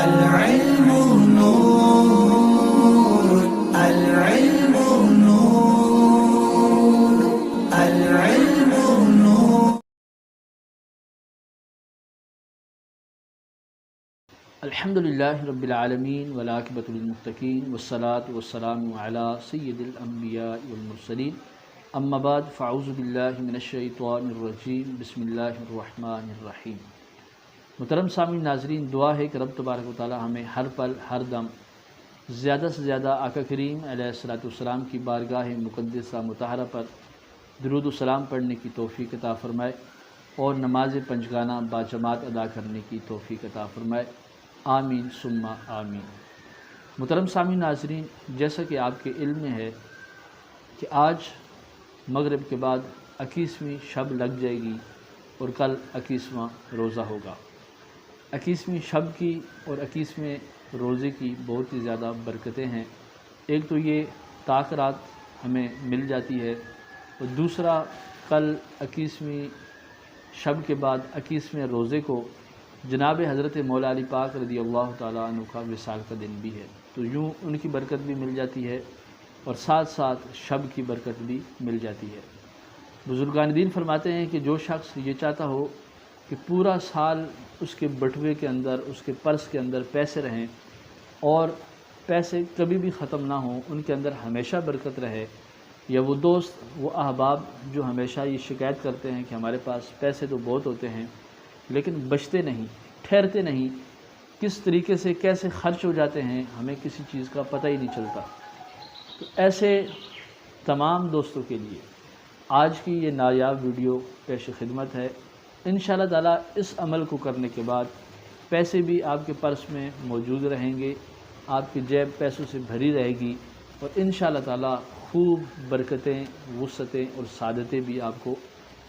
العلم نور، العلم نور، العلم نور. الحمد للہ رب العالمین والعاقبۃ للمتقین والصلاۃ والسلام علی سید الانبیاء والمرسلین اما بعد فاعوذ باللہ من الشیطان الرجیم بسم اللہ الرحمن الرحیم. محترم سامعین ناظرین، دعا ہے کہ رب تبارک و تعالی ہمیں ہر پل ہر دم زیادہ سے زیادہ آقا کریم علیہ الصلوۃ والسلام کی بارگاہ مقدسہ مطہرہ پر درود و سلام پڑھنے کی توفیق عطا فرمائے اور نماز پنجگانہ باجماعت ادا کرنے کی توفیق عطا فرمائے. آمین ثم آمین. محترم سامعین ناظرین، جیسا کہ آپ کے علم میں ہے کہ آج مغرب کے بعد 21ویں شب لگ جائے گی اور کل 21واں روزہ ہوگا. 21ویں شب کی اور 21ویں روزے کی بہت ہی زیادہ برکتیں ہیں. ایک تو یہ طاق رات ہمیں مل جاتی ہے، اور دوسرا کل 21ویں شب کے بعد 21ویں روزے کو جناب حضرت مولا علی پاک رضی اللہ تعالیٰ عنہ کا وصال کا دن بھی ہے. تو یوں ان کی برکت بھی مل جاتی ہے اور ساتھ ساتھ شب کی برکت بھی مل جاتی ہے. بزرگان دین فرماتے ہیں کہ جو شخص یہ چاہتا ہو کہ پورا سال اس کے بٹوے کے اندر، اس کے پرس کے اندر پیسے رہیں اور پیسے کبھی بھی ختم نہ ہوں، ان کے اندر ہمیشہ برکت رہے، یا وہ دوست، وہ احباب جو ہمیشہ یہ شکایت کرتے ہیں کہ ہمارے پاس پیسے تو بہت ہوتے ہیں لیکن بچتے نہیں، ٹھہرتے نہیں، کس طریقے سے کیسے خرچ ہو جاتے ہیں ہمیں کسی چیز کا پتہ ہی نہیں چلتا. تو ایسے تمام دوستوں کے لیے آج کی یہ نایاب ویڈیو پیش خدمت ہے. انشاءاللہ تعالیٰ اس عمل کو کرنے کے بعد پیسے بھی آپ کے پرس میں موجود رہیں گے، آپ کی جیب پیسوں سے بھری رہے گی، اور انشاءاللہ تعالیٰ خوب برکتیں، وسعتیں اور سعادتیں بھی آپ کو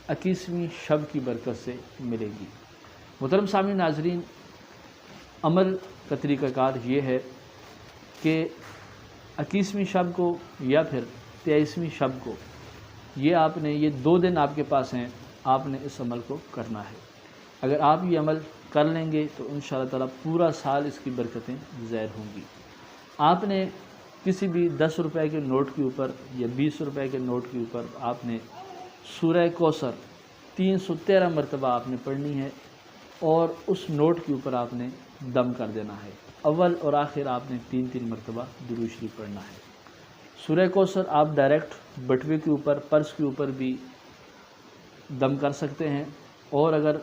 21ویں شب کی برکت سے ملے گی. محترم سامعین ناظرین، عمل کا طریقہ کار یہ ہے کہ 21ویں شب کو یا پھر 23ویں شب کو، یہ آپ نے یہ 2 دن آپ کے پاس ہیں، آپ نے اس عمل کو کرنا ہے. اگر آپ یہ عمل کر لیں گے تو انشاءاللہ تعالیٰ پورا سال اس کی برکتیں ظاہر ہوں گی. آپ نے کسی بھی 10 روپے کے نوٹ کے اوپر یا 20 روپے کے نوٹ کے اوپر آپ نے سورہ کوثر 313 مرتبہ آپ نے پڑھنی ہے، اور اس نوٹ کے اوپر آپ نے دم کر دینا ہے. اول اور آخر آپ نے 3 مرتبہ درود شریف پڑھنا ہے. سورہ کوثر آپ ڈائریکٹ بٹوے کے اوپر، پرس کے اوپر بھی دم کر سکتے ہیں، اور اگر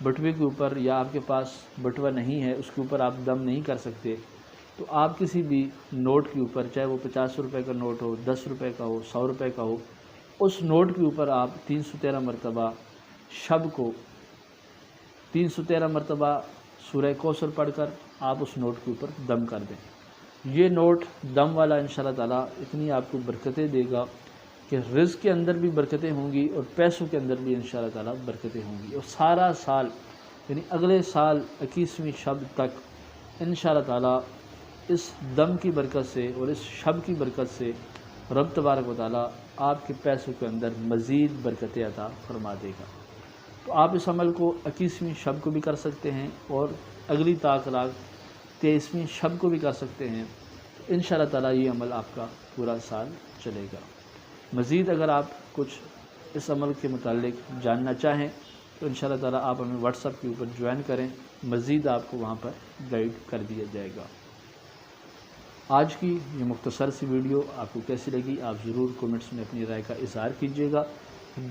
بٹوے کے اوپر یا آپ کے پاس بٹوا نہیں ہے، اس کے اوپر آپ دم نہیں کر سکتے، تو آپ کسی بھی نوٹ کے اوپر، چاہے وہ 50 روپے کا نوٹ ہو، 10 روپے کا ہو، 100 روپے کا ہو، اس نوٹ کے اوپر آپ 313 مرتبہ شب کو 313 مرتبہ سورہ کوثر پڑھ کر آپ اس نوٹ کے اوپر دم کر دیں. یہ نوٹ دم والا انشاءاللہ تعالیٰ اتنی آپ کو برکتیں دے گا کہ رزق کے اندر بھی برکتیں ہوں گی اور پیسوں کے اندر بھی انشاءاللہ تعالیٰ برکتیں ہوں گی. اور سارا سال یعنی اگلے سال 21ویں شب تک انشاءاللہ تعالیٰ اس دم کی برکت سے اور اس شب کی برکت سے رب تبارک و تعالیٰ آپ کے پیسوں کے اندر مزید برکتیں عطا فرما دے گا. تو آپ اس عمل کو 21ویں شب کو بھی کر سکتے ہیں اور اگلی طاق رات 23ویں شب کو بھی کر سکتے ہیں. انشاءاللہ تعالیٰ یہ عمل آپ کا پورا سال چلے گا. مزید اگر آپ کچھ اس عمل کے متعلق جاننا چاہیں تو انشاءاللہ تعالیٰ آپ ہمیں واٹس ایپ کے اوپر جوائن کریں، مزید آپ کو وہاں پر گائیڈ کر دیا جائے گا. آج کی یہ مختصر سی ویڈیو آپ کو کیسی لگی، آپ ضرور کومنٹس میں اپنی رائے کا اظہار کیجیے گا.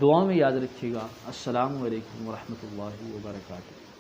دعا میں یاد رکھیے گا. السلام علیکم ورحمۃ اللہ وبرکاتہ.